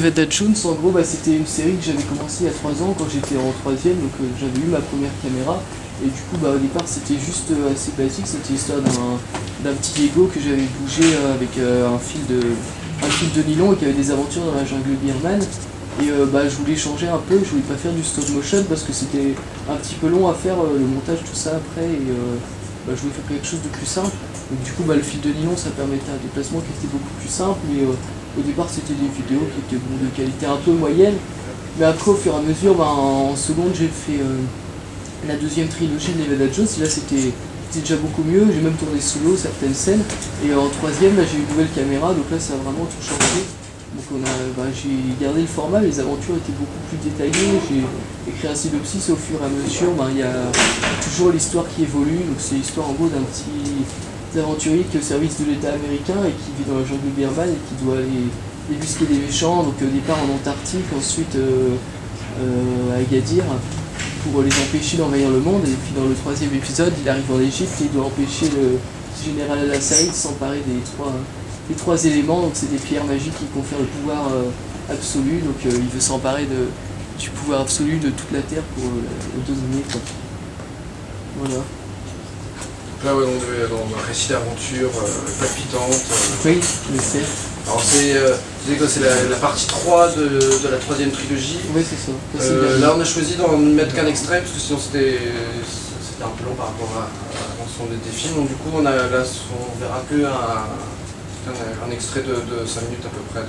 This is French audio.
Nevada Jones, en gros, c'était une série que j'avais commencé il y a 3 ans quand j'étais en 3ème, donc j'avais eu ma première caméra. Et du coup, au départ, c'était juste assez basique. C'était l'histoire d'un petit Lego que j'avais bougé avec un fil de nylon et qui avait des aventures dans la jungle birmane. Et je voulais changer un peu, je voulais pas faire du stop motion parce que c'était un petit peu long à faire le montage, tout ça après. Et je voulais faire quelque chose de plus simple. Donc du coup, le fil de nylon, ça permettait un déplacement qui était beaucoup plus simple. Et au départ, c'était des vidéos qui étaient de qualité un peu moyenne. Mais après, au fur et à mesure, en seconde, j'ai fait la deuxième trilogie de Nevada Jones. Et là, c'était déjà beaucoup mieux. J'ai même tourné solo certaines scènes. Et en troisième, j'ai eu une nouvelle caméra. Donc là, ça a vraiment tout changé. Donc j'ai gardé le format, les aventures étaient beaucoup plus détaillées, j'ai écrit un synopsis au fur et à mesure, il y a toujours l'histoire qui évolue, donc c'est l'histoire en gros d'un petit aventurier qui est au service de l'État américain et qui vit dans la jungle birmane et qui doit aller débusquer des méchants, donc au départ en Antarctique, ensuite à Agadir, pour les empêcher d'envahir le monde, et puis dans le troisième épisode, il arrive en Égypte et il doit empêcher le général Al-Assad de s'emparer des trois éléments, donc c'est des pierres magiques qui confèrent le pouvoir absolu, donc il veut s'emparer du pouvoir absolu de toute la Terre pour le dominer, quoi. Voilà. Là, ouais, on est dans un récit d'aventure palpitante. Oui, je sais. Alors c'est la partie 3 de la troisième trilogie. Oui, c'est ça. Là, on a choisi d'en mettre qu'un extrait, parce que sinon c'était un peu long par rapport à l'ensemble des films. Donc du coup, on verra que un extrait de 5 minutes à peu près.